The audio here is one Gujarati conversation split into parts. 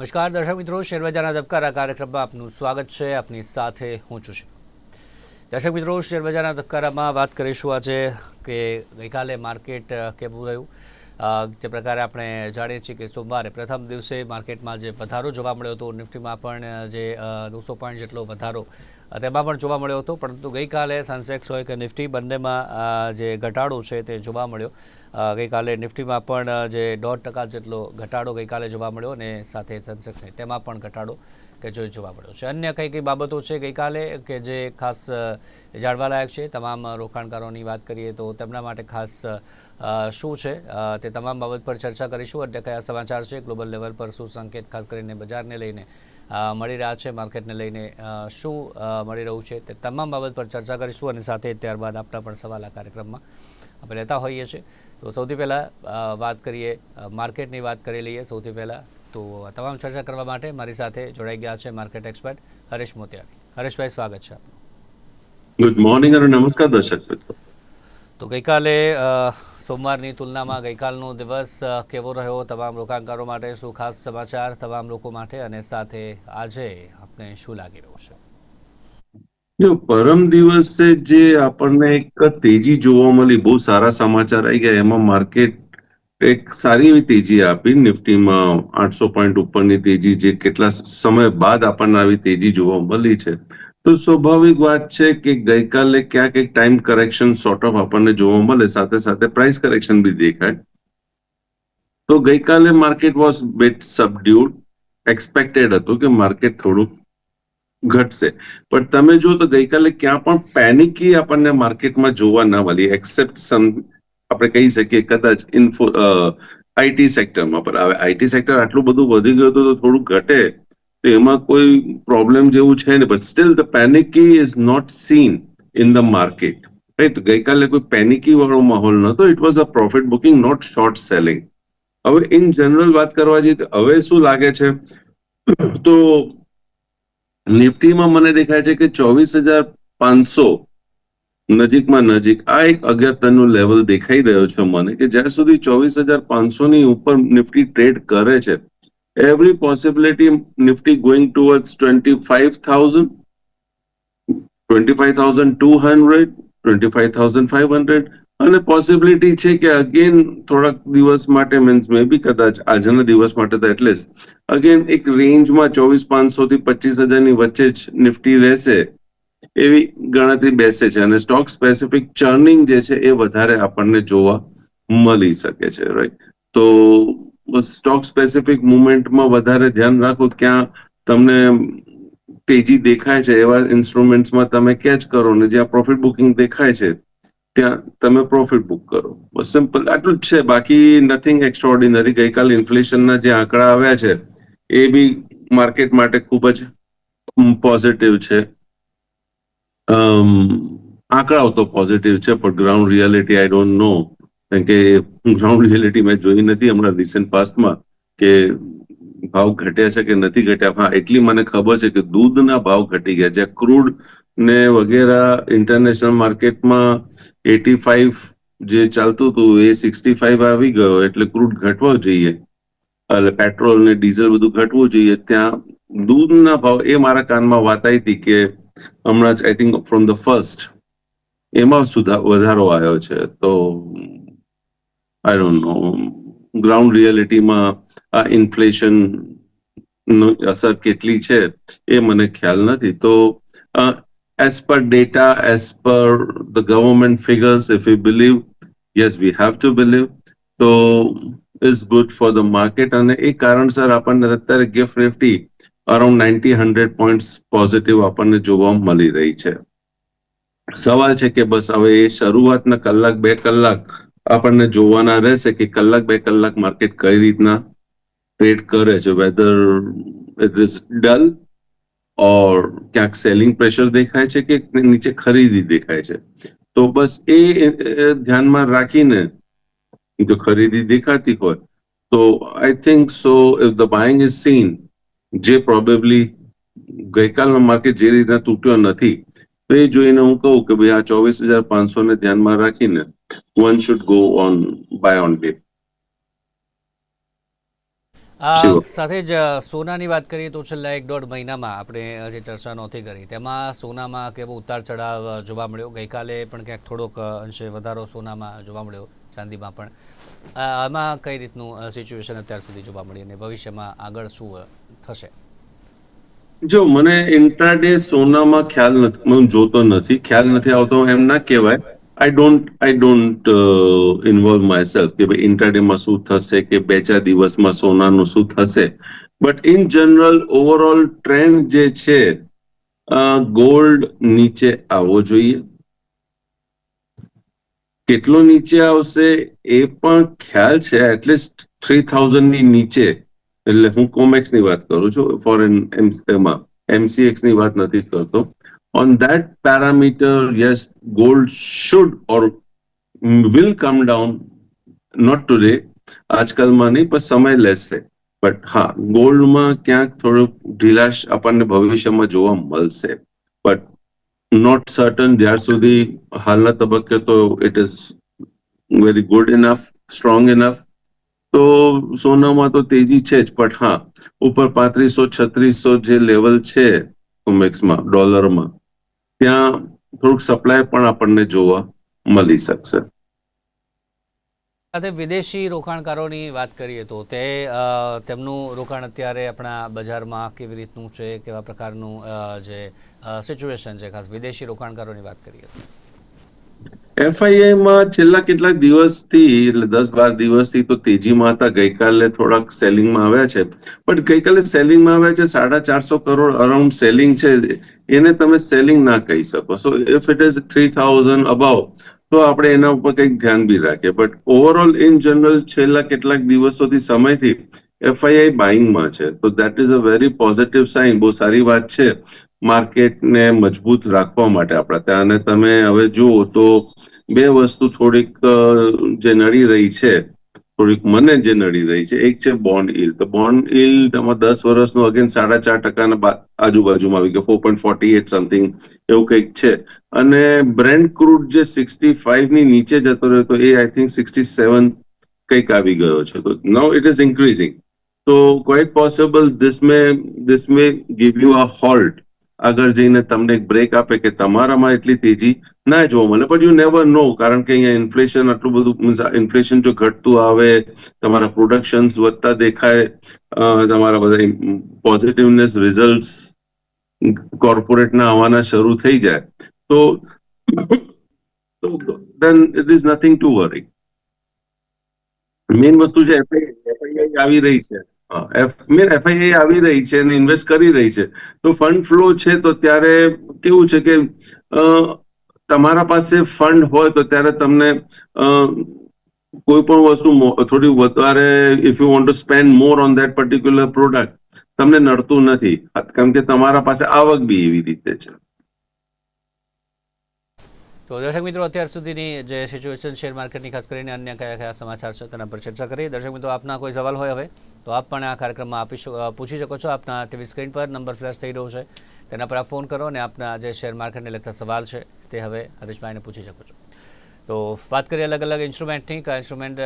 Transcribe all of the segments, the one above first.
નમસ્કાર દર્શક મિત્રો, શેરબજારના ધબકારા કાર્યક્રમમાં આપનું સ્વાગત છે. આપની સાથે હું છું. દર્શક મિત્રો, શેરબજારના ધબકારામાં વાત કરીશું આજે કે ગઈકાલે માર્કેટ કેવું રહ્યું. જે પ્રકારે આપણે જાણીએ છીએ કે સોમવારે પ્રથમ દિવસે માર્કેટમાં જે વધારો જોવા મળ્યો હતો, નિફ્ટીમાં પણ જે 200 પોઈન્ટ જેટલો વધારો તેમાં પણ જોવા મળ્યો હતો, પરંતુ ગઈકાલે સેન્સેક્સ હોય કે નિફ્ટી બંનેમાં જે ઘટાડો છે તે જોવા મળ્યો. ગઈકાલે નિફ્ટીમાં પણ જે 0.5% જેટલો ઘટાડો ગઈકાલે જોવા મળ્યો અને સાથે સેન્સેક્સને તેમાં પણ ઘટાડો કે જોવા મળ્યો છે. અન્ય કઈ બાબતો છે ગઈકાલે કે જે ખાસ જાણવાલાયક છે? તમામ રોકાણકારોની વાત કરીએ તો તેમના માટે ખાસ શું છે તે તમામ બાબત પર ચર્ચા કરીશું. અને કયા સમાચાર છે ગ્લોબલ લેવલ પર, શું સંકેત ખાસ કરીને બજારને લઈને મળી રહ્યા છે, માર્કેટને લઈને શું મળી રહ્યું છે, તે તમામ બાબત પર ચર્ચા કરીશું. અને સાથે ત્યારબાદ આપણા પણ સવાલ આ કાર્યક્રમમાં આપણે લેતા હોઈએ છીએ. તો સૌથી પહેલાં વાત કરીએ માર્કેટની વાત કરી લઈએ. સૌથી પહેલાં તો તમામ ચર્ચા કરવા માટે મારી સાથે જોડાઈ ગયા છે માર્કેટ એક્સપર્ટ હરેશ મોતિયાણી. હરેશભાઈ, સ્વાગત છે આપનું. ગુડ મોર્નિંગ અને નમસ્કાર દર્શક મિત્રો. તો ગઈકાલે સોમવારની તુલનામાં ગઈકાલનો દિવસ કેવો રહ્યો તમામ રોકાણકારો માટે? શું ખાસ સમાચાર તમામ લોકો માટે? અને સાથે આજે આપને શું લાગી રહ્યું છે? પરમ દિવસે જે આપણને એક તેજી જોવા મળી, બહુ સારા સમાચાર આવી ગયા. એમાં માર્કેટ એક સારી એવી તેજી આપી. નિફ્ટીમાં 800 પોઈન્ટ ઉપરની તેજી, જે કેટલા સમય બાદ આપણને આવી તેજી જોવા મળી છે. તો સ્વાભાવિક વાત છે કે ગઈકાલે ક્યાંક એક ટાઈમ કરેક્શન સોર્ટ ઓફ આપણને જોવા મળે, સાથે સાથે પ્રાઇસ કરેક્શન બી દેખાય. તો ગઈકાલે માર્કેટ વોઝ બીટ સબડ્યુડ. એક્સપેક્ટેડ હતું કે માર્કેટ થોડુંક ઘટશે, પણ તમે જો તો ગઈકાલે ક્યાં પણ પેનિકી આપણને માર્કેટમાં જોવા ના મળી, એક્સેપ્ટ સમ આપણે કહી શકીએ કદાચ આઈટી સેક્ટરમાં. પણ હવે આઈટી સેક્ટર આટલું બધું વધી ગયું હતું તો થોડું ઘટે તો એમાં કોઈ પ્રોબ્લેમ જેવું છે ને. But still the panicky is not seen in the market, right. ગઈકાલે કોઈ પેનિકી વાળો માહોલ નતો. It was a profit booking, not short selling. હવે ઇન જનરલ વાત કરવા જઈએ તો હવે શું લાગે છે, તો નિફ્ટીમાં મને દેખાય છે કે 24,500 નજીકમાં નજીક આ એક અગત્યનું લેવલ દેખાઈ રહ્યો છે મને, કે જ્યાં સુધી 24,500 ની ઉપર નિફ્ટી ટ્રેડ કરે છે, every possibility Nifty going towards 25,000, 25,200, 25,500 અને પોસિબિલિટી છે કે અગેન થોડાક દિવસ માટે, મીન્સ મે બી કદાચ આજના દિવસ માટે તો એટલીસ્ટ અગેન એક રેન્જમાં 24,500 થી 25,000 ની વચ્ચે જ નિફ્ટી રહેશે એવી ગણતરી બેસે છે. અને સ્ટોક સ્પેસિફિક ચર્નિંગ જે છે એ વધારે આપણને જોવા મળી શકે છે, રાઈટ. તો સ્ટોક સ્પેસિફિક મુવમેન્ટમાં વધારે ધ્યાન રાખો. ક્યાં તમને તેજી દેખાય છે એવા ઇન્સ્ટ્રુમેન્ટ્સમાં તમે કેચ કરો, ને જ્યાં પ્રોફિટ બુકિંગ દેખાય છે ત્યાં તમે પ્રોફિટ બુક કરો. બસ સિમ્પલ આટલું જ છે, બાકી નથિંગ એક્સ્ટ્રાઓર્ડિનરી. ગઈકાલે ઇન્ફ્લેશનના જે આંકડા આવ્યા છે એ બી માર્કેટ માટે ખૂબ જ પોઝિટિવ છે. આંકડાઓ તો પોઝિટિવ છે, પણ ground reality I don't know, કારણ કે ગ્રાઉન્ડ રિયાલિટી મેં જોઈ નથી હમણાં રિસેન્ટ પાસ્ટમાં કે ભાવ ઘટ્યા છે કે નથી ઘટ્યા. હા, એટલી મને ખબર છે કે દૂધના ભાવ ઘટી ગયા. જ્યાં ક્રૂડ ને વગેરે ઇન્ટરનેશનલ માર્કેટમાં 85 જે ચાલતું હતું એ 65 આવી ગયો, એટલે ક્રૂડ ઘટવો જોઈએ, એટલે પેટ્રોલ ને ડીઝલ બધું ઘટવું જોઈએ. ત્યાં દૂધના ભાવ, એ મારા કાનમાં વાત આવી હતી કે હમણાં જ I think from the first એમાં વધારો આવ્યો છે. તો આઈ ડોન્ટ નો ગ્રાઉન્ડ રિયાલિટીમાં આ ઇન્ફ્લેશન અસર કેટલી છે એ મને ખ્યાલ નથી. તો as per data, as per the government figures, if we believe, yes, we have to believe, so is good for the market. અને એ કારણસર આપણને અત્યારે gift Nifty around 90-100 points positive આપણને જોવા મળી રહી છે. સવાલ છે કે બસ હવે એ શરૂઆતના કલાક બે કલાક આપણને જોવાના રહેશે કે કલાક બે કલાક માર્કેટ કઈ રીતના ટ્રેડ કરે છે, વેધર ઇટ ઇઝ ડલ ઓર ક્યાંક સેલિંગ પ્રેશર દેખાય છે કે નીચે ખરીદી દેખાય છે. તો બસ એ ધ્યાનમાં રાખીને જો ખરીદી દેખાતી હોય તો I think so if the buying is seen, જે પ્રોબેબલી ગઈકાલનો માર્કેટ જે રીતના તૂટ્યો નથી, તો એ જોઈને હું કહું કે ભાઈ આ 24,500 ને ધ્યાનમાં રાખીને one should go on buy on day. સાથે જ સોનાની વાત કરીએ તો છેલ્લા 1-1.5 મહિનામાં આપણે જે ચર્ચા નહોતી કરી તેમાં સોનામાં કેવો ઉતાર ચઢાવ જોવા મળ્યો. ગઈકાલે પણ ક્યાંક થોડોક અંશે વધારો સોનામાં જોવા મળ્યો, ચાંદીમાં પણ. આમાં કઈ રીતનું સિચ્યુએશન અત્યાર સુધી જોવા મળી અને ભવિષ્યમાં આગળ શું થશે? જો મને ઇન્ટ્રાડે સોનામાં ખ્યાલ નથી, હું જોતો નથી, ખ્યાલ નથી આવતો એમ ના કહેવાય. I don't involve my self કે ભાઈ ઇન્ટ્રાડેમાં શું થશે કે 2-4 દિવસમાં સોનાનું શું થશે. But in general overall trend જે છે, ગોલ્ડ નીચે આવવો જોઈએ. કેટલો નીચે આવશે એ પણ ખ્યાલ છે, એટલીસ્ટ 3000 ની નીચે. એટલે હું કોમેક્સની વાત કરું છું, ફોરેન એમસીએક્સ ની વાત નથી કરતો. On that parameter yes, gold should or will come down, not today, આજકાલમાં નહીં, પણ સમય લેશે. બટ હા, ગોલ્ડમાં ક્યાંક થોડુંક ઢીલાશ આપણને ભવિષ્યમાં જોવા મળશે, બટ નોટ સર્ટન. જ્યાર સુધી હાલના તબક્કે તો it is very good enough, strong enough. તો સોનામાં તો તેજી છે જ, બટ હા, ઉપર 3500-3600 જે લેવલ છે કોમેક્સમાં ડોલરમાં, ત્યાં થોડુંક સપ્લાય પણ આપણને જોવા મળી શકશે. સાથે વિદેશી રોકાણકારોની વાત કરીએ તો તેમનું રોકાણ અત્યારે આપણા બજારમાં કેવી રીતનું છે, કેવા પ્રકારનું જે સિચ્યુએશન છે, ખાસ વિદેશી રોકાણકારોની વાત કરીએ તો? એફઆઈઆઈમાં છેલ્લા કેટલાક દિવસથી, એટલે 10-12 દિવસથી તો તેજીમાં હતા. ગઈકાલે થોડાક સેલિંગમાં આવ્યા છે, બટ ગઈકાલે સેલિંગમાં આવ્યા છે 450 કરોડ અરાઉન્ડ સેલિંગ છે. એને તમે સેલિંગ ના કહી શકો. સો ઇફ ઇટ ઇઝ 3000 અબાવ, તો આપણે એના ઉપર કંઈક ધ્યાન બી રાખીએ. બટ ઓવરઓલ ઇન જનરલ છેલ્લા કેટલાક દિવસોથી, સમયથી એફઆઈઆઈ બાઇંગમાં છે, તો that is a very positive sign. બહુ સારી વાત છે માર્કેટને મજબૂત રાખવા માટે આપણા ત્યાં. અને તમે હવે જુઓ તો બે વસ્તુ થોડીક જે નડી રહી છે, થોડીક મને જે નડી રહી છે, એક છે બોન્ડ ઈલ્ડ. તો બોન્ડ ઈલ્ડ આમાં 10 વર્ષનું અગેન 4.5% આજુબાજુમાં આવી ગયો, 4.48 સમથિંગ એવું કંઈક છે. અને બ્રેન્ટ ક્રૂડ જે 65 ની નીચે જતો રહ્યો, તો એ આઈ થિંક 67 કંઈક આવી ગયો છે. તો નાઉ ઇટ ઇઝ ઇન્ક્રીઝિંગ. તો quite possible this May give you a halt. આગળ જઈને તમને એક બ્રેક આપે કે તમારામાં એટલી તેજી ના જોવા મળે. બટ યુ નેવર નો, કારણ કે અહીંયા ઇન્ફ્લેશન આટલું બધું, ઇન્ફ્લેશન જો ઘટતું આવે, તમારા પ્રોડક્શન વધતા દેખાય, તમારા બધા પોઝિટિવનેસ રિઝલ્ટ કોર્પોરેટના આવવાના શરૂ થઈ જાય, તો then it is nothing to worry. Main વસ્તુ છે એફઆઈઆઈ આવી રહી છે, એફઆઈઆઈ આવી રહી છે અને ઇન્વેસ્ટ કરી રહી છે, તો ફંડ ફ્લો છે. તો ત્યારે કેવું છે કે તમારા પાસે ફંડ હોય તો ત્યારે તમને કોઈ પણ વસ્તુ થોડી વધારે, if you want to spend more on that particular product, તમને નડતું નથી, કારણ કે તમારા પાસે આવક બી એવી રીતે છે. તો દર્શક મિત્રો, અત્યાર સુધીની જે સિચ્યુએશન શેર માર્કેટની, ખાસ કરીને અન્ય કયા કયા સમાચાર છે તેના પર ચર્ચા કરી. દર્શક મિત્રો, આપના કોઈ સવાલ હોય હવે તો આપ પણ આ કાર્યક્રમમાં પૂછી શકો છો. આપના ટીવી સ્ક્રીન પર નંબર ફ્લેશ થઈ રહ્યો છે, તેના પર આપ ફોન કરો અને આપના જે શેર માર્કેટને લગતા સવાલ છે તે હવે હરીશભાઈને પૂછી શકો છો. તો વાત કરીએ અલગ અલગ ઇન્સ્ટ્રુમેન્ટની. કયા ઇન્સ્ટ્રુમેન્ટ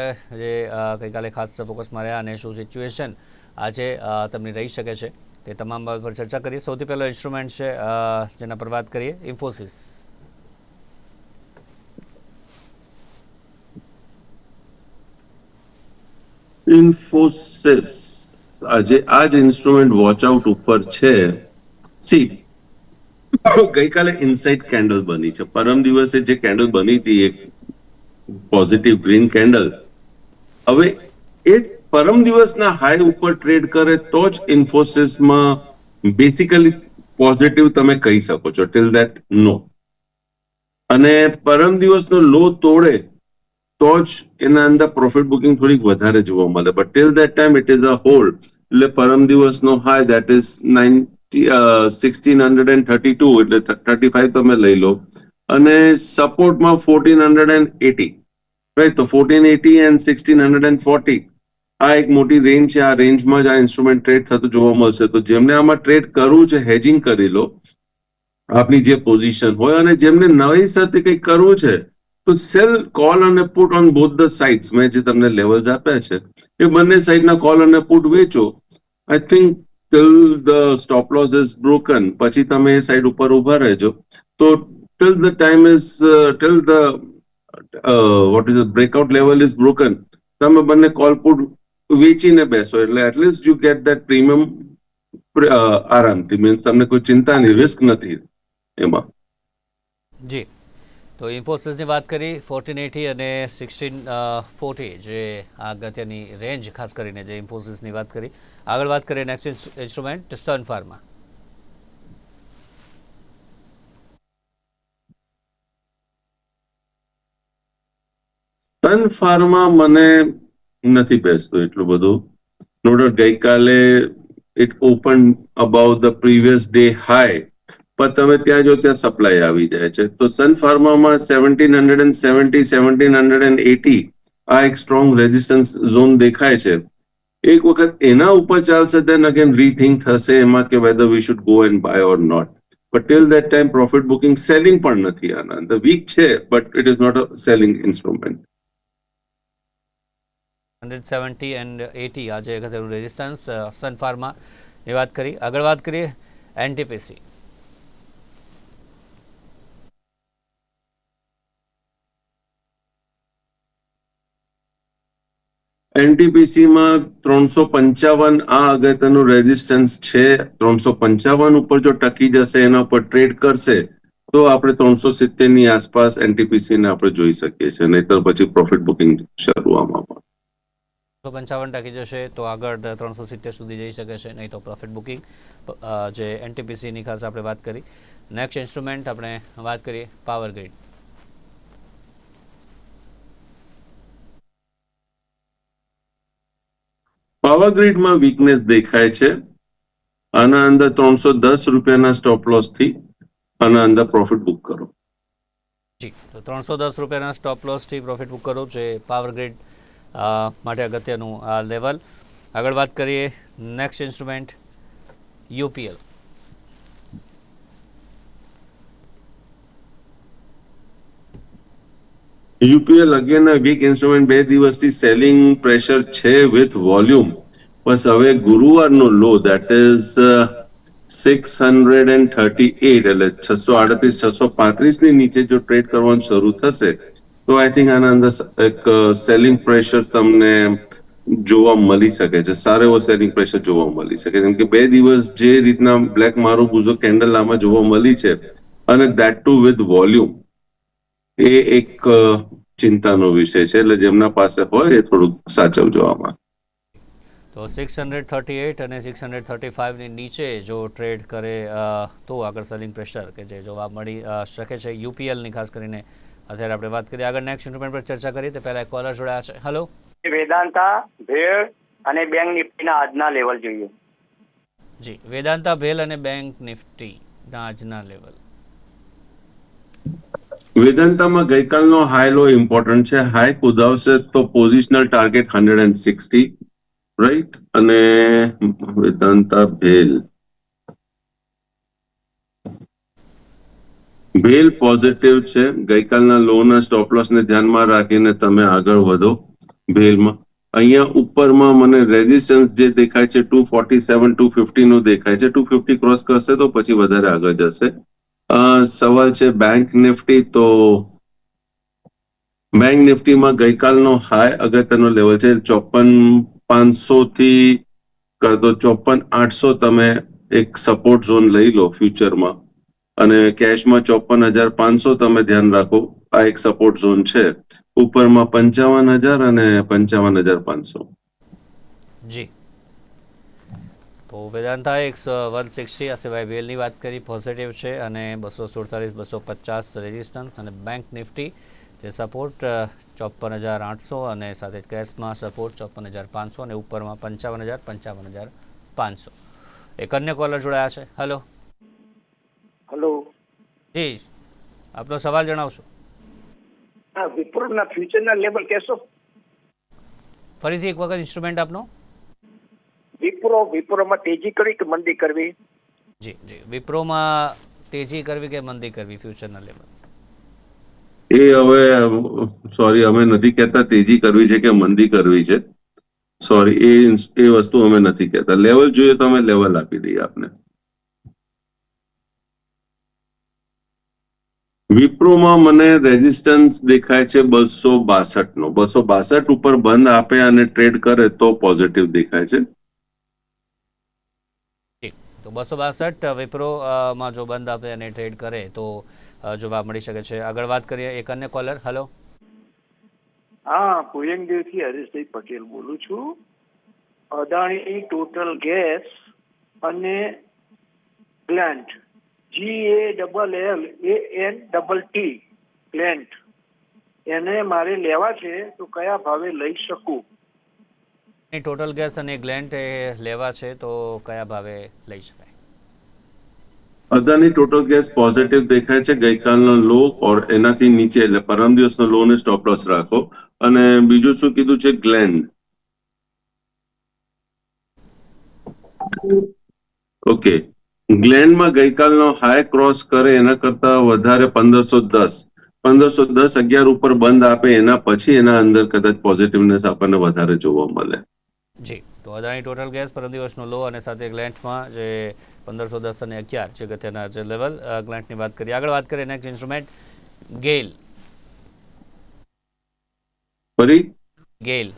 જે ગઈકાલે ખાસ ફોકસમાં રહ્યા અને શું સિચ્યુએશન આજે તમને રહી શકે છે, તે તમામ બાબત પર ચર્ચા કરીએ. સૌથી પહેલો ઇન્સ્ટ્રુમેન્ટ છે જેના પર વાત કરીએ, ઇન્ફોસિસ. ઇન્ફોસિસ આજે આ જ ઇન્સ્ટ્રુમેન્ટ વોચઆઉટ ઉપર છે. સી, ગઈકાલે ઇનસાઇડ કેન્ડલ બની છે. પરમ દિવસે જે કેન્ડલ બની હતી, એક પોઝિટિવ ગ્રીન કેન્ડલ, હવે એ પરમ દિવસના હાઈ ઉપર ટ્રેડ કરે તો જ ઇન્ફોસિસમાં બેસિકલી પોઝિટિવ તમે કહી શકો છો. Till that no. અને પરમ દિવસનો લો તોડે તો જ એના અંદર પ્રોફિટ બુકિંગ થોડીક વધારે જોવા મળે. But till that time it is a hold. એટલે પરમ દિવસનો હાઈ દેટ ઇઝ 1632, એટલે 35 તમે લઈ લો, અને સપોર્ટમાં 1480, રાઈટ? તો 1480 એન્ડ 1640 આ એક મોટી રેન્જ છે. આ રેન્જમાં જ આ ઇન્સ્ટ્રુમેન્ટ ટ્રેડ થતું જોવા મળશે. તો જેમને આમાં ટ્રેડ કરવું છે, હેજિંગ કરી લો આપની જે પોઝિશન હોય, અને જેમને નવી સાથે કંઈક કરવું છે તો સેલ કોલ અને put on both the sides, મેં જે તમને લેવલ્સ આપ્યા છે એ બંને સાઈડના કોલ અને પુટ વેચો. I think till the stop loss is broken, પછી તમે એ સાઈડ ઉપર ઉભા રહેજો. તો till the time is till the what is breakout level is broken, તમે બંને કોલ પુટ વેચીને બેસો એટલે at least you get that premium આરામથી. મીન્સ તમને કોઈ ચિંતા નહીં, રિસ્ક નથી એમાં. જી, તો ઇન્ફોસિસની વાત કરી 1480 અને 1640 જે આ અગત્યની રેન્જ ખાસ કરીને જે ઇન્ફોસિસની વાત કરી. આગળ વાત કરીએ next instrument Sun Pharma. Sun Pharma મને નથી બેસતું એટલું બધું. નો ડાઉટ ગઈકાલે it open about the previous day high, પણ તમે ત્યાં જો ત્યાં સપ્લાય આવી જાય છે. તો સન ફાર્મામાં 1770 1780 આ એક સ્ટ્રોંગ રેઝિસ્ટન્સ ઝોન દેખાય છે. એક વખત એના ઉપર ચાલશે દેન અગેન રીથિંક થશે એમાં કે whether we should go and buy or not. But till that time profit booking selling પણ નથી આના અંદર. વીક છે but it is not a selling instrument. 170 and 80 આજે અગત્યનું રેઝિસ્ટન્સ સન ફાર્માની વાત કરી. આગળ વાત કરીએ એનટીપીસી. એનટીપીસીમાં 355 આ અગત્યનું રેઝિસ્ટન્સ છે. 355 ઉપર જો ટકી જશે, એના ઉપર ટ્રેડ કરશે તો આપણે 370 ની આસપાસ એનટીપીસી ને આપણે જોઈ શકીએ છીએ. નહીતર પછી પ્રોફિટ બુકિંગ શરૂ આમાં. 55 ટકી જશે તો આગળ 370 સુધી જઈ શકે છે, નહીં તો પ્રોફિટ બુકિંગ જે એનટીપીસીની ખાસ આપણે વાત કરી. નેક્સ્ટ ઇન્સ્ટ્રુમેન્ટ આપણે વાત કરીએ પાવર ગ્રીડ. પાવર ગ્રીડમાં વીકનેસ દેખાય છે. આના અંદર 310 રૂપિયાના સ્ટોપ લોસ થી આના અંદર પ્રોફિટ બુક કરો. જી, તો 310 રૂપિયાના સ્ટોપ લોસથી પ્રોફિટ બુક કરો જે પાવર ગ્રીડ માટે અગત્યનું આ લેવલ. આગળ વાત કરીએ next instrument UPL. UPL again weak instrument, 2 દિવસથી સેલિંગ પ્રેશર છે વિથ વોલ્યુમ. બસ હવે ગુરુવારનો લો દેટ ઇઝ 638 એટલે 638 635 ની નીચે જો ટ્રેડ કરવાનું શરૂ થશે તો આઈ થિંક આના અંદર એક સેલિંગ પ્રેશર તમને જોવા મળી શકે છે. સારો એવો સેલિંગ પ્રેશર જોવા મળી શકે છે. કેમ કે 2 દિવસ જે રીતના બ્લેક મારું ગુજો કેન્ડલ આમાં જોવા મળી છે અને દેટ ટુ વિથ વોલ્યુમ, એ એક ચિંતાનો વિષય છે. એટલે જેમના પાસે હોય એ થોડુંક સાચવજો આમાં. તો 638 અને 635 ની નીચે જો ટ્રેડ કરે તો આગળ સેલિંગ પ્રેશર કે જે જોવા મળી શકે છે યુપીએલની ખાસ કરીને અત્યારે આપણે વાત કરીએ. આગળ નેક્સ્ટ ઇન્સ્ટ્રુમેન્ટ પર ચર્ચા કરીએ તે પહેલા એક કોલર જોડાયા છે. હેલો, વેદાંતા, ભેળ અને બેંક નિફ્ટીના આજના લેવલ જોઈએ. જી, વેદાંતા, ભેલ અને બેંક નિફ્ટીના આજના લેવલ. વેદાંતામાં ગઈકાલનો હાઈ લો ઇમ્પોર્ટન્ટ છે. હાઈ કુદાવશે તો પોઝિશનલ ટાર્ગેટ 160 રાઈટ. અને વેદાંતા ભેલ પોઝિટિવ છે. ગઈકાલના લોના સ્ટોપ લોસ ને ધ્યાનમાં રાખીને તમે આગળ વધો ભેલમાં. અહીંયા ઉપરમાં મને રેઝિસ્ટન્સ જે દેખાય છે 247 250 નું દેખાય છે. 250 ક્રોસ કરશે તો પછી વધારે આગળ જશે. સવાલ છે બેંક નિફ્ટી. તો બેંક નિફ્ટીમાં ગઈકાલનો હાઈ અગત્યનો લેવલ છે 54,500 થી તો 54,800 તમે એક સપોર્ટ ઝોન લઈ લો ફ્યુચરમાં. અને કેશમાં 54,500 તમે ધ્યાન રાખો, આ એક સપોર્ટ ઝોન છે. ઉપરમાં 55,000 અને 55,500. જી, તો વેદાંતા 160 આ સિવાય વેલની વાત કરી પોઝિટિવ છે અને 247 250 રેઝિસ્ટન્સ. અને બેંક નિફ્ટી જે સપોર્ટ 54,800 અને સાથે કેશમાં સપોર્ટ 54,500 અને ઉપરમાં 55,000 55,500. એક અન્ય કોલર જોડાયા છે. હેલો. હેલો. જી, આપનો સવાલ જણાવશો. હા, વિપ્રોના ફ્યુચરના લેવલ કહેશો? ફરીથી એક વખત ઇન્સ્ટ્રુમેન્ટ આપનો. વિપ્રોમાં તેજી કરવી કે મંદી કરવી? જી જી, વિપ્રોમાં તેજી કરવી કે મંદી કરવી ફ્યુચરના લેવલ? એ હવે સોરી, અમે નથી કહેતા તેજી કરવી છે કે મંદી કરવી છે. સોરી, એ વસ્તુ અમે નથી કહેતા. લેવલ જોઈએ તો અમે લેવલ આપી દઈએ આપને. વિપ્રોમાં મને રેઝિસ્ટન્સ દેખાય છે 262 નો. 262 ઉપર બંધ આપે અને ટ્રેડ કરે તો પોઝિટિવ દેખાય છે. તો 262 વિપ્રોમાં જો બંધ આપે અને ટ્રેડ કરે તો જોવા મળી શકે છે. આગળ વાત કરીએ એક અન્ય કોલર. હેલો. હા, ભુયંગદેવથી હરીશભાઈ પટેલ બોલું છું. અદાણી ટોટલ ગેસ અને ગ્લેન્ટ, GALLANT ગ્લેન્ટ, એને મારે લેવા છે તો કયા ભાવે લઈ શકું? ટોટલ ગેસ અને ગ્લેન્ટ એ લેવા છે તો કયા ભાવે લઈ શકાય? અદાની ટોટલ ગેસ પોઝિટિવ દેખાય છે. ગઈકાલનો લો ઓર એનાથી નીચે એટલે પરમ દિવસનો લો ને સ્ટોપ લોસ રાખો. અને બીજું શું કીધું છે? ગ્લેન્ડ. ઓકે, ગ્લેન્ડમાં ગઈકાલનો હાઈ ક્રોસ કરે એના કરતા વધારે 1510 11 ઉપર બંધ આપે એના પછી એના અંદર કદાચ પોઝિટિવનેસ આપણને વધારે જોવા મળે. જી, તો અદાણી ટોટલ ગેસ પરમ દિવસનો લો અને સાથે ગ્લેન્ટમાં જે 1510 અને 11 છે અગત્યના જે લેવલ ગ્લેન્ટની વાત કરીએ. આગળ વાત કરીએ નેક્સ્ટ ઇન્સ્ટ્રુમેન્ટ ગેલ. ફરી ગેલ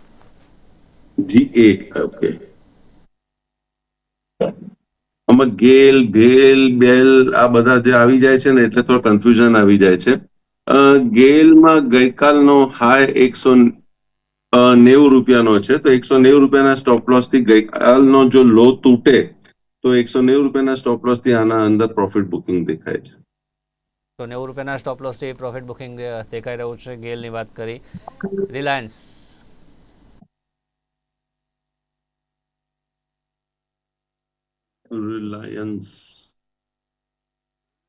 GA. ઓકે, આમાં ગેલ, ભેલ, બેલ આ બધા જે આવી જાય છે ને એટલે થોડું કન્ફ્યુઝન આવી જાય છે. ગેલમાં ગઈકાલનો હાઈ 190 રૂપિયાનો છે, તો 190 રૂપિયાના સ્ટોપ લોસ થી ગઈકાલનો જો લો તૂટે તો 190 રૂપિયાના સ્ટોપ લોસ થી આના અંદર પ્રોફિટ બુકિંગ દેખાય છે. તો 90 રૂપિયાના સ્ટોપ લોસથી પ્રોફિટ બુકિંગ દેખાઈ રહ્યું છે. ગેલની વાત કરી. રિલાયન્સ.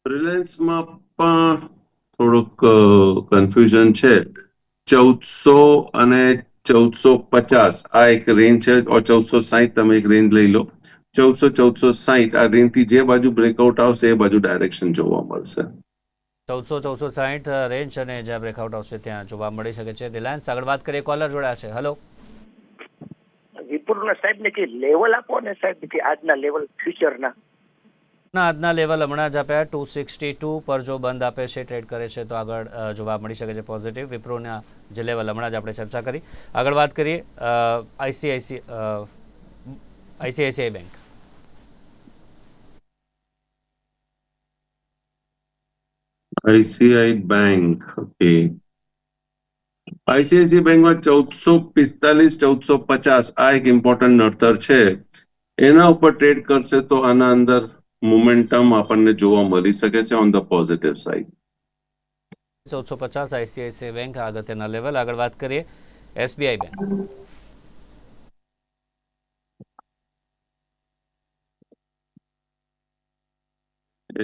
રિલાયન્સમાં પણ થોડુંક કન્ફ્યુઝન છે. 1400 અને 1450 આ એક રેન્જ છે, ઓર 1460 તમે એક રેન્જ લઈ લો. 1460 આ રેન્જ થી જે બાજુ બ્રેકઆઉટ આવશે એ બાજુ ડાયરેક્શન જોવા મળશે. 1460 રેન્જ અને જ્યાં બ્રેકઆઉટ આવશે ત્યાં જોવા મળી શકે છે રિલાયન્સ. આગળ વાત કરીએ કોલર જોડ્યા છે. હેલો. વિપુલના સાહેબને કે લેવલ આપો ને સાહેબ, કે આજના લેવલ ફ્યુચરના. આજના લેવલ હમણાં જ આપ્યા 262 પર જો બંધ આપે છે ટ્રેડ કરે છે તો આગળ જોવા મળી શકે છે પોઝિટિવ. વિપ્રોના જે લેવલ હમણાં જ આપણે ચર્ચા કરી. આગળ વાત કરીએ ICICI bank. ICI bank. Okay, ICICI બેંકમાં 1445 1450 આ એક ઇમ્પોર્ટન્ટ નડતર છે. એના ઉપર ટ્રેડ કરશે તો આના અંદર મોમેન્ટમ આપણને જોવા મળી શકે છે on the positive side. 1450 ICICI bank અગત્યના લેવલ. આગળ વાત કરીએ SBI bank.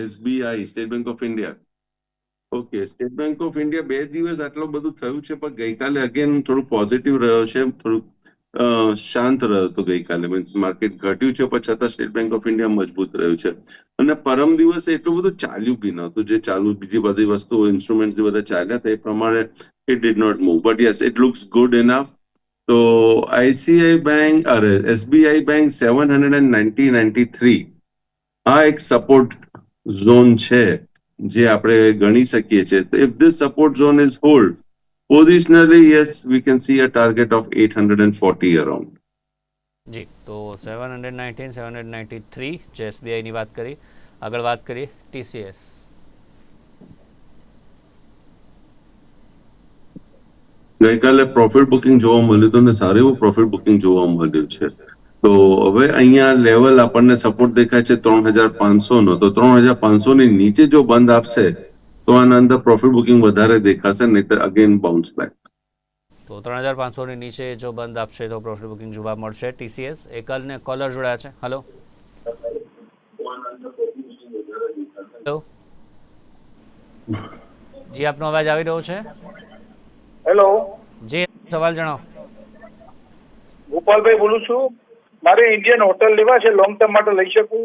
SBI, state bank of India. Okay, state bank of India 2 દિવસ આટલું બધું થયું છે પણ ગઈકાલે અગેન થોડું પોઝિટિવ રહ્યો છે, થોડુંક શાંત રહ્યો હતો ગઈકાલે. મીન્સ માર્કેટ ઘટ્યું છે પણ છતાં સ્ટેટ બેંક ઓફ ઇન્ડિયા મજબૂત રહ્યું છે. અને પરમ દિવસે એટલું બધું ચાલ્યું બી નહોતું જે ચાલુ બીજી બધી વસ્તુઓ ઇન્સ્ટ્રુમેન્ટ બધા ચાલ્યા હતા એ પ્રમાણે it did not move, but yes it looks good enough. તો આઈસીઆઈ બેંક અરે એસબીઆઈ બેંક 793 આ એક સપોર્ટ ઝોન છે જે આપણે ગણી શકીએ છીએ. If this support zone is hold positionally, yes, we can see a target of 840 around. જી, તો 719 793 જે એસબીઆઈની વાત કરી. આગળ વાત કરીએ ટીસીએસ. ગઈકાલે પ્રોફિટ બુકિંગ જોવા મળ્યું હતું ને સારું એવું પ્રોફિટ બુકિંગ જોવા મળ્યું છે. તો હવે અહીંયા લેવલ આપણને સપોર્ટ દેખાય છે 3500 નો. તો 3500 ની નીચે જો બંધ આપશે તો આના અંદર પ્રોફિટ બુકિંગ વધારે દેખાશે, નહીતર અગેન બાઉન્સ બેક. તો 3500 ની નીચે જો બંધ આપશે તો પ્રોફિટ બુકિંગ જોવા મળશે ટીસીએસ. એકલને કોલર જોડાયા છે. હેલો. હેલો જી, આપનો અવાજ આવી રહ્યો છે. હેલો, જી, સવાલ જણાવો. ગોપાલભાઈ બોલું છું. મારે ઇન્ડિયન હોટલ લેવા છે, લોંગ ટર્મ માટે લઈ શકું?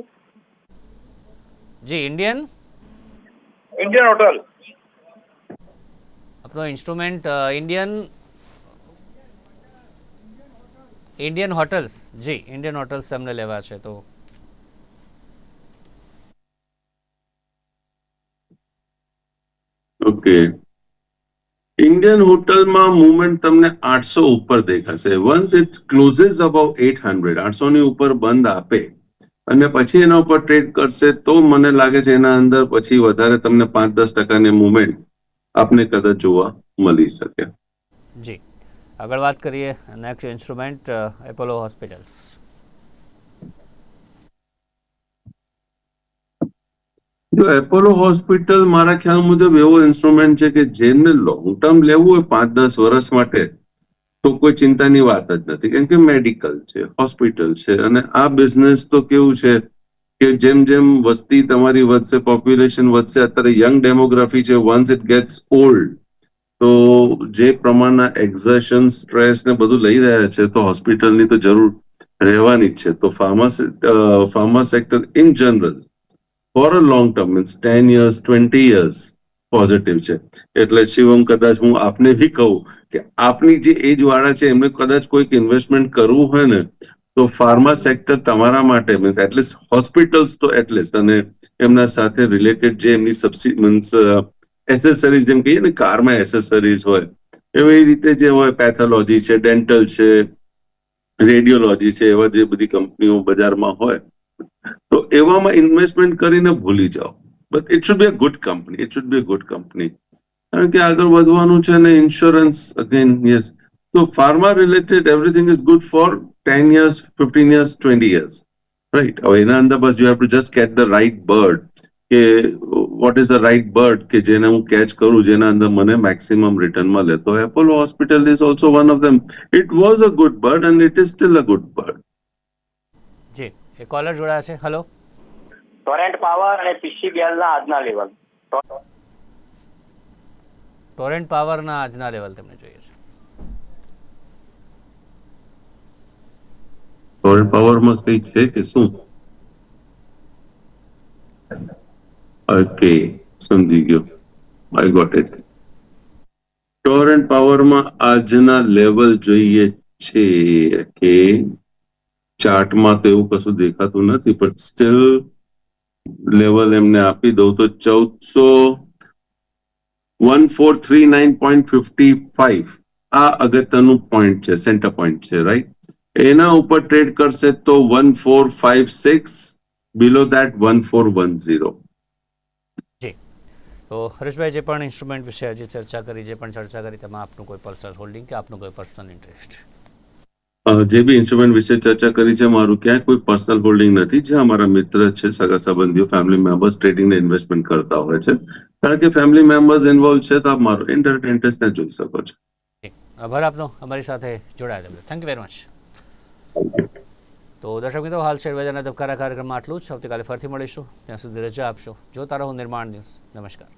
જી, ઇન્ડિયન હોટલ આપણો ઇન્સ્ટ્રુમેન્ટ ઇન્ડિયન હોટલ્સ, જી ઇન્ડિયન હોટલ્સ તમને લેવા છે તો ઓકે, ઇન્ડિયન હોટલમાં મુવમેન્ટ તમને 800 ઉપર દેખાશે. વન્સ ઇટ ક્લોઝિસ અબાઉટ 800, 800 ની ઉપર બંધ આપે અને પછી એના ઉપર ટ્રેડ કરશે તો મને લાગે છે એના અંદર પછી વધારે તમને 5-10% મુવમેન્ટ આપને કદાચ જોવા મળી શકે. જી આગળ વાત કરીએ નેક્સ્ટ ઇન્સ્ટ્રુમેન્ટ એપોલો હોસ્પિટલ્સ. જો એપોલો હોસ્પિટલ મારા ખ્યાલ મુજબ એવો ઇન્સ્ટ્રુમેન્ટ છે કે જેમને લોંગ ટર્મ લેવું હોય 5-10 વર્ષ માટે તો કોઈ ચિંતાની વાત જ નથી, કેમ કે મેડિકલ છે, હોસ્પિટલ છે અને આ બિઝનેસ તો કેવું છે કે જેમ જેમ વસ્તી તમારી વધશે, પોપ્યુલેશન વધશે, અત્યારે યંગ ડેમોગ્રાફી છે, વન્સ ઇટ ગેટ્સ ઓલ્ડ તો જે પ્રમાણના એક્ઝર્શન, સ્ટ્રેસ ને બધું લઈ રહ્યા છે તો હોસ્પિટલની તો જરૂર રહેવાની જ છે. તો pharma sector in general for a long term means 10 years 20 years positive છે. એટલે શિવમ, કદાચ હું આપને બી કહું કે આપની જે એજ વાળા છે એમને કદાચ કોઈક ઇન્વેસ્ટમેન્ટ કરવું હોય ને તો ફાર્મા સેક્ટર તમારા માટે મીન્સ એટલીસ્ટ હોસ્પિટલ્સ તો એટલીસ્ટ અને એમના સાથે રિલેટેડ જે એમની મીન્સ એસેસરીઝ, જેમ કહીએ ને કારમાં એસેસરીઝ હોય એવી રીતે જે હોય, પેથોલોજી છે, ડેન્ટલ છે, રેડિયોલોજી છે, એવા જે બધી કંપનીઓ બજારમાં હોય તો એવામાં ઇન્વેસ્ટમેન્ટ કરીને ભૂલી જાઓ. But it should be a good company, it should be a good company, કારણ કે આગળ વધવાનું છે અને ઇન્સ્યોરન્સ અગેન યસ. તો pharma related everything is good for 10 years 15 years 20 years, રાઈટ. હવે એના અંદર બસ you have to just catch the right bird કે what is the right bird કે જેને હું કેચ કરું, જેના અંદર મને મેક્સિમમ રિટર્નમાં લે. તો Apollo hospital is also one of them. It was a good bird and it is still a good bird. જી એ કોલર જોડાયા છે. હલો, ટોરેન્ટ પાવર અને પીસીબીએલના આજના લેવલ. ટોરેન્ટ પાવરના આજના લેવલ તમને જોઈએ છે. ટોરેન્ટ પાવરમાં કઈ છે કે શું? ઓકે, સમજી ગયો, આઈ ગોટ ઇટ. ટોરેન્ટ પાવરમાં આજના લેવલ જોઈએ છે કે ચાર્ટમાં તો એવું કશું દેખાતું નથી, પણ સ્ટીલ લેવલ એમને આપી દઉં તો 1439.55 આ અગત્યનું પોઈન્ટ છે, સેન્ટર પોઈન્ટ છે, રાઈટ. એના ઉપર ટ્રેડ કરશે તો 1456, બિલો ધેટ 1410. જી તો હરેશભાઈ, જે પણ ઇન્સ્ટ્રુમેન્ટ વિશે હજી ચર્ચા કરી, જે પણ ચર્ચા કરી તેમાં આપનું કોઈ પર્સનલ હોલ્ડિંગ કે આપનું કોઈ પર્સનલ ઇન્ટરેસ્ટ? જે બી ઇન્સ્ટ્રુમેન્ટ વિશે ચર્ચા કરી છે મારું ક્યાંય કોઈ પર્સનલ હોલ્ડિંગ નથી. જે અમારા મિત્ર છે, સગા સંબંધીઓ, ફેમિલી મેમ્બર્સ ટ્રેડિંગ ઇન્વેસ્ટમેન્ટ કરતા હોય છે, કારણ કે ફેમિલી મેમ્બર્સ ઇન્વોલ્વ છે તો આપ મારો ઇન્ટરેસ્ટ ઇન્ટરેસ્ટને જોઈ શકો છો. આભાર આપનો અમારી સાથે જોડાયા બદલ. Thank you very much. તો દર્શક મિત્રો, હાલ શેરબજારના ધબકારા કાર્યક્રમમાં આટલું જ. આવતીકાલે ફરીથી મળીશું. ત્યાં સુધી રજા આપશો. જોતા રહો નિર્માણ ન્યૂઝ. નમસ્કાર.